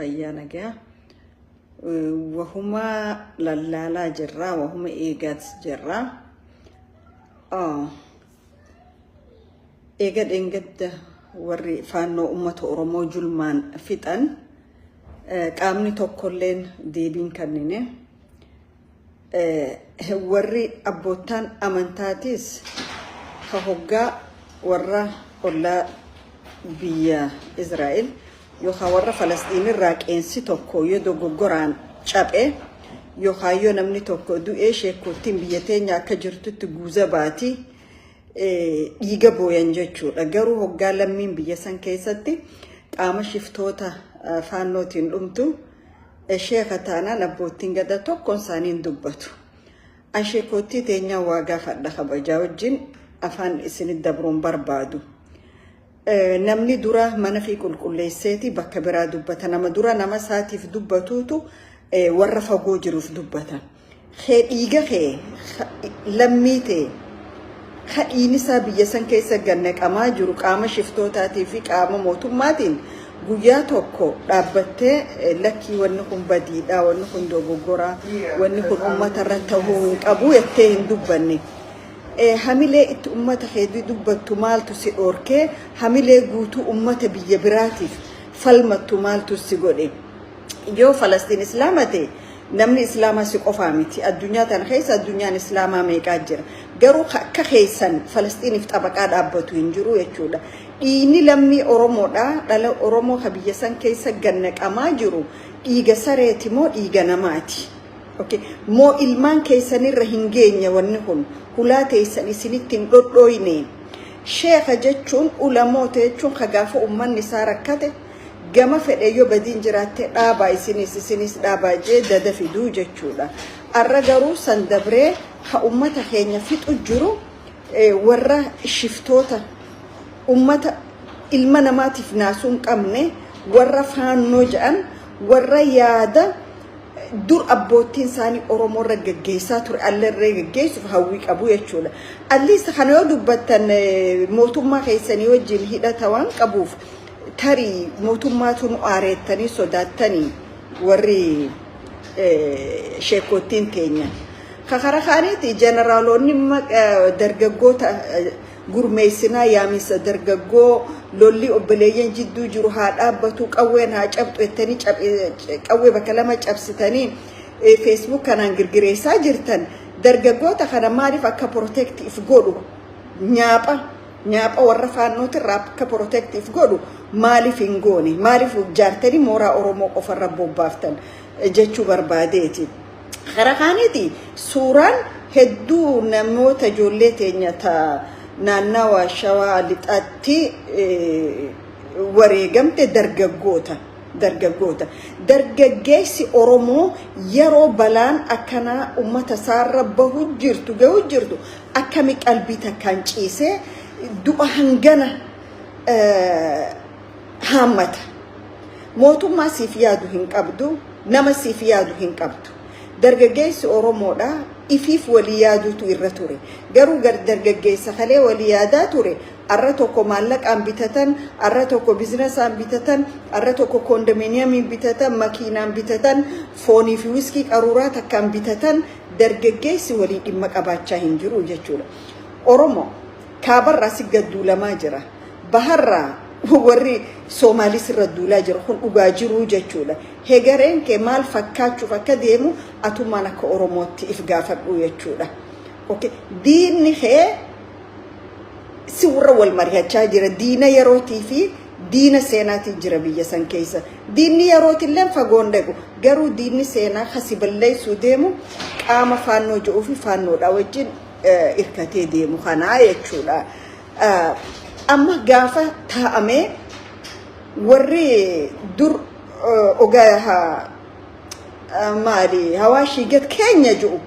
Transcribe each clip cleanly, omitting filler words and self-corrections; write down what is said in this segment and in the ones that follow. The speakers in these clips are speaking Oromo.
فيانا جا وهما للالا جرا وهما إيجاد جرا إيجاد إنجد وري فانو أمة أورمو جلمان فتن قامني توكلين ديبين كنني وري أبوتان أمانتاتيس هوجا ورا ولا بيا إسرائيل يخاور فلسطين الراك إنسي توكو يدو غوران شابه يخايو نمني توكو دو إيش يكوتين بيتين يا كجرت تجوزا باتي يجابو ينجتشو أجرو هوجا لمين بيسان كيستي قام شفتوتا فانوتين أمتو الشيخ تانا نبوتين جدا توكون سانين دبتو أشيكوتي تينيا واقع فدخ بجاوجين أفان إسن الدبرون بربادو namni dura mana fi qulqulleesseeti bakka biraa dubbata nama dura nama saatiif dubbatuutu warra fagoo jiruuf dubbata dhiiga kee lammiite dhiinisaa biyya san keessa gannaqamaa jiru qaama shiftootaatii fi qaama mootummaatiin guyyaa tokko dhaabbattee lakkii wanni kun badiidhaa wanni kun dogoggoraa wanni kun uummata irratti ta'uu hin qabu jettee hin dubbanne hamilee itti ummata hedduu dubbattu maaltu si dhorkee hamilee guutuu ummata biyya biraatiif falmattu maaltu si godhe yoo Falastiin islaamate namni islaamaa si qofaa miti addunyaa tan keessa addunyaan islaamaa meeqaa jira garuu akka keessan Falastiiniif xabaqaa dhaabbatu hin jiru jechuudha dhiini lammii Oromoodha dhala Oromoo biyya san keessa gannaqamaa jiru dhiiga sareeti moo dhiiga namaati okay mo ilman keessanirra hingeenya wanni kun hulate isan isinittin doddoyne sheekha jechuun ulamoota jechuun khagaafa ummanni saarakate gama fedhe yo badin jiraatte dhaaba isinis dhaaba jee dada fiduu jechuudha arra garuu sandabree ha ummata keenya fixu jiru warra shiftoota ummata ilma namaatiif naasuun qabne warra faannoo jedhan warra yaada dur abbootiin saani Oromoo raggeessaa ture allerree gaggeessuuf hawwii qabu jechuudha alliis kana yoo dubbattan mootummaa keessanii wajjin hidhata waan qabuuf tarii mootummaatu nu aareettanii sodaattanii warri sheekottiin teenya kakara kaaniiti jeneraaloonni dargaggoota gurmeessinaa yaamisa dargaggoo lolli obboleeyyan jidduu jiru haa dhaabbatu qawween haa cabxu ettanii qawwee bakka lama cabsitanii Facebook kanaan girgireessaa jirtan dargaggoota kana maaliif akka protective godhu nyaapha warra faannootirraa akka protective godhu maaliif hin goone maaliif jaartanii mooraa Oromoo qofarra bobbaaftan jechuu barbaadeeti karaa kaaniiti suuraan hedduu namoota ijoollee teenya naannawa shawaa lixaatti wareegamte dargaggeessi Oromoo yeroo balaan akkanaa ummata saarra bahu jirtu akkami qalbii takkaan ciisee du'a hangana hammata mootummaa siif yaadu hin qabdu nama siif yaadu hin qabdu dargaggeessi Oromoodha ifiif walii yaadutu irra ture garuu dargaggeessa kalee walii yaadaa ture arra tokko maallaqaan bitatan arra tokko bizinesaan bitatan arra tokko kondominiyeemiin bitatan makiinaan bitatan foonii fi wiskii qaruuraa takkaan bitatan dargaggeessi walii dhimma qabaachaa hin jiru jechuudha Oromoo kaabarraa si gadduulamaa jira baharraa warri Soomaalis irra duulaa jira kun dhugaa jiru jechuudha hegareen kee maal fakkaachuuf akka deemu atumaan akka Oromootti if gaafadhu jechuudha okay diinni kee si warra wal mari'achaa jira diina yerootii fi diina seenaatii jira biyya san keessa diinni yerootillee fagoon dhaqu garuu diinni seenaa kasi balleessuu deemu qaama faannoo jedhuu fi faannoodha wajjin irkatee deemu kanaa jechuudha amma gaafa taa'amee warri dur ogaha maali hawaashii gad keenya jiru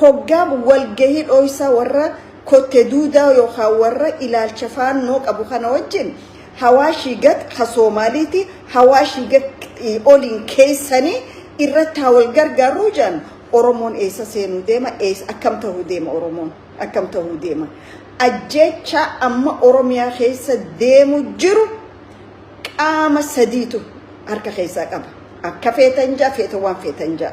hoggaa walgahii dhooysaa warra kotte duudaa yookaan warra ilaalcha faannoo qabu kana wajjin hawaashii gad ka Soomaaliiti hawaashii gad oliin keessanii irratti haa wal gargaaruu jaan Oromoon eessa seenuu deema akkam ta'uu deema Oromoon akkam ta'uu deema ajjecha amma Oromiyaa keessa deemu jiru qaama sadiitu harka keessaa qaba akka feetanjaa feetawwan feetanjaa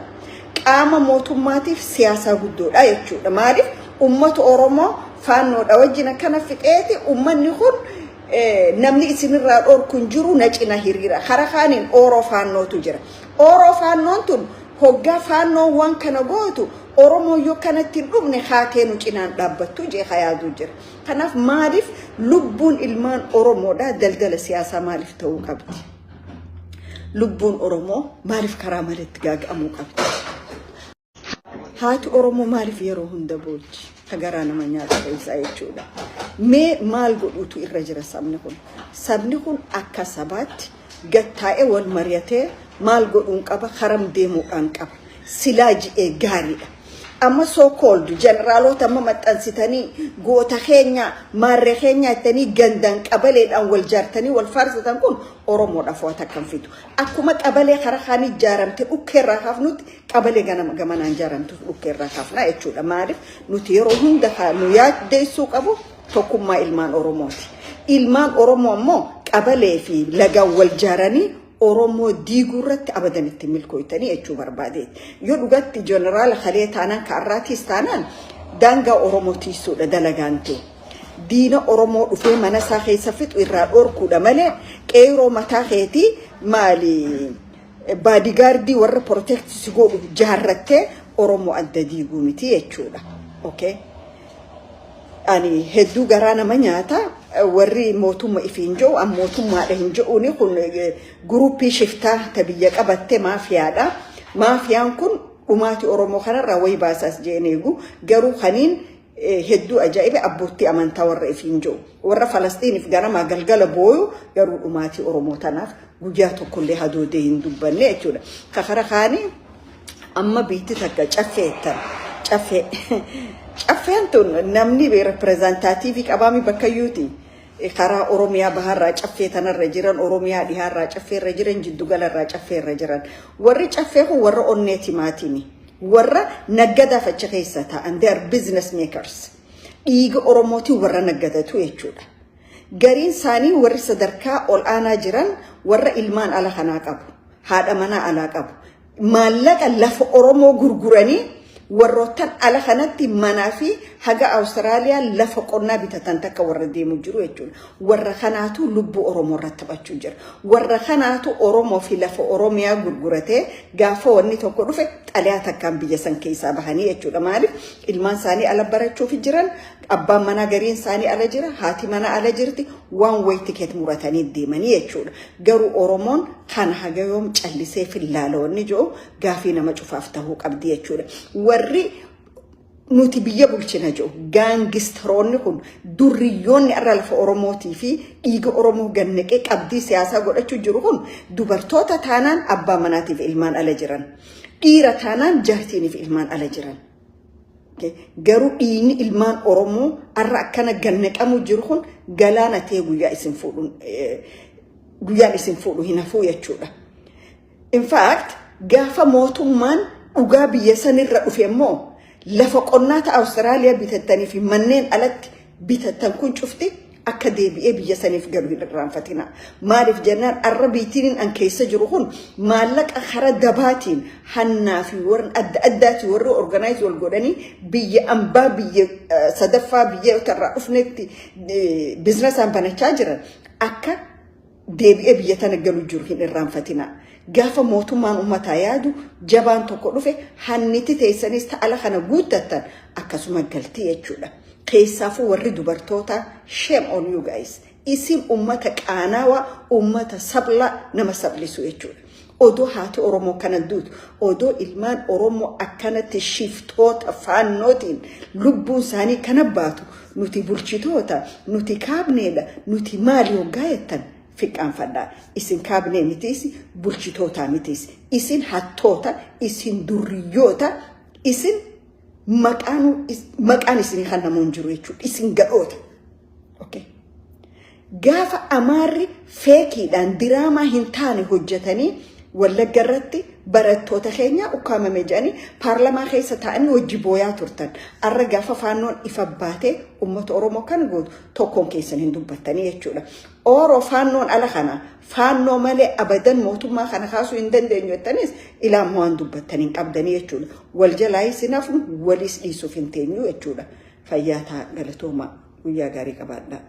qaama mootummaatiif siyaasa guddoodha jechuudha. Maaliif ummata Oromoo faannoodha wajjin akkana fixeeti ummanni kun namni isinirraa dhorkuun jiru na cina hiriira. Karaa kaaniin Oroo faannootu jira. Oroo faannoon tun hoggaa faannoowwan kana gootu Oromoo yoo kanatti dhumne haateenu cinaan dhaabbattu jee hayaatu jira. Kanaaf maaliif lubbuun ilmaan Oromoodha daldala siyaasaa maaliif ta'uu qabdi? Lubbuun Oromoo maaliif karaa malitti gaaga'amuu qabdi? Haati Oromoo maaliif yeroo hunda boolchi? Tagaraa nama nyaata keessaa jechuudha. Mee maal godhuutu irra jira sabni kun? Sabni kun akka sabaatti gattaa'ee wal mari'atee maal godhuun qaba? Haram deemuudhaan qaba. Silaa ji'ee gaariidha. Amma so called generaalota amma maxxansitanii goota keenya maarree keenya ittanii gandan qabaleedhaan wal jaartanii wal faarsatan kun Oromoodhaaf waan takkan fitu. Akkuma qabalee karaa kaan ijaaramte dhukkeerraa kaafnutti qabalee gamanaan ijaaramtu dhukkeerraa kaafna jechuudha. Maaliif nuti yeroo hunda nu yaaddeessuu qabu tokkummaa ilmaan Oromooti. Ilmaan Oromoo ammoo qabalee fi lagaan wal jaaranii Oromoo diigurratti abadan itti milkooytanii jechuu barbaadeet. Yoo dhugatti jeneraal Khalee taanaan kaarraatis taanaan daangaa Oromoo tiisuudha dalagaantu. Diina Oromoo dhufee mana isaa keessa fixu irraa dhorkuudha malee qeeroo mataa keetii maali baadigaardii warra protectis godhu jaarrattee Oromoo adda diiguu miti jechuudha. Okay? Ani hedduu garaa nama nyaata warri mootummaa ifiin jiru am mootummaadha hin jiruuni kun guruppii shiftaa tabiyya qabatte maafiyaadha. Maafiyaan kun dhumaati Oromoo kanarraa way baasaas jeeneegu garuu kaniin hedduu ajaa'iba abbootti amantaa warra ifiin jiru. Warra Falastiiniif ganama galgala booyu garuu dhumaati Oromoo tanaaf guyyaa tokkollee hadoodee hin dubbanne jechuudha. Kakara kaanii amma biitti takka caffeettan caffee caffeen tun namni reprezentaatiivii qabaami bakka yuuti. Karaa Oromiyaa baharraa caffee tanarra jiran Oromiyaa dhihaarraa caffeerra jiran jiddugalarraa caffeerra jiran warri caffee kun warra onneeti maatimi warra naggadaaf achi keessa ta'an they are business makers dhiiga Oromooti warra naggadatu jechuudha. Gariin isaanii warri sadarkaa ol aanaa jiran warra ilmaan ala kanaa qabu haadha manaa alaa qabu maallaqa lafa Oromoo gurguranii warroottan ala kanatti manaa fi haga Awustiraaliyaa lafa qonnaa bitatan takka warra deemu jiru jechuudha. Warra kanaatu lubbuu Oromoo irratti taphachuu jira. Warra kanaatu Oromoo fi lafa Oromiyaa gurguratee gaafa wanni tokko dhufe xaliyaa takkaan biyya san keessaa bahanii jechuudha. Maaliif ilmaan isaanii ala barachuuf jiran abbaan manaa gariin isaanii ala jira haati manaa ala jirti waan way tiket muratanii deemanii jechuudha. Garuu Oromoon kana haga yoom callisee fillaaloonni jiru gaafii nama cufaaf ta'uu qabdi jechuudha. Warri nuti biyya bulchina jiru gaangisteroonni kun durriyoonni irra lafa Oromootii fi dhiiga Oromoo gannaqee qabdii siyaasaa godhachuu jiru kun dubartoota taanaan abbaa manaatiif ilmaan ala jiran dhiira taanaan jaartiiniif ilmaan ala jiran. Garuu dhiigni ilmaan Oromoo irra akkana gannaqamu jiru kun galaana ta'ee guyyaan isin fuudhu hin hafuu jechuudha. In fact gaafa mootummaan dhugaa biyya sanirra dhufe immoo lafa qonnaata Awustiraaliyaa bitattanii fi manneen alatti bitattan kun cufti akka deebi'ee biyya saniif galu hin irraanfatina. Maaliif jennaan arra biitiin an keessa jiru kun maallaqa hara dabaatiin hannaa fi warra adda addaati warra organize wal godhanii biyya ambaa biyya sadaffaa biyya irraa dhufnetti biizinasaan banachaa jiran akka deebi'ee biyya tana galu jiru hin irraanfatina. Gaafa mootummaan ummataa yaadu jabaan tokko dhufe hanniti teessanis ta'ala kana guuttattan akkasuma galtii jechuudha. Keessaafuu warri dubartoota shame on you guys. Isin ummata qaanawaa ummata sabla nama sablisu jechuudha. Odoo haati Oromoo kana duutu odoo ilmaan Oromoo akkanatti shiftoota faannootiin lubbuun isaanii kana baatu nuti bulchitoota nuti kaabneedha nuti maali hoggaa jettan. Fiqaan fadhaa isin kaabinee mitiis bulchitoota mitiis isin hattoota isin durriyoota isin maqaan isin kan namoon jiru jechuudha isin gadhoota. Okay. Gaafa amaarri feekiidhaan diraamaa hin taane hojjetanii Wallagga irratti barattoota keenya ukkaamame jedhanii paarlamaa keessa taa'anii hojii booyaa turtan. Arra gaafa faannoon ifa baatee uummata Oromoo kan gootu tokkoon keessan hin dubbattanii jechuudha. Oro faannoon ala kana faannoo malee abadan mootummaa kana kaasuu hin dandeenyu jettanis ilaan waan dubbattanii qabdanii jechuudha. Wal jalaa sinaaf walis dhiisuuf hin teenyu jechuudha. Fayyaa ta'a galatooma guyyaa gaarii qabaadhaa.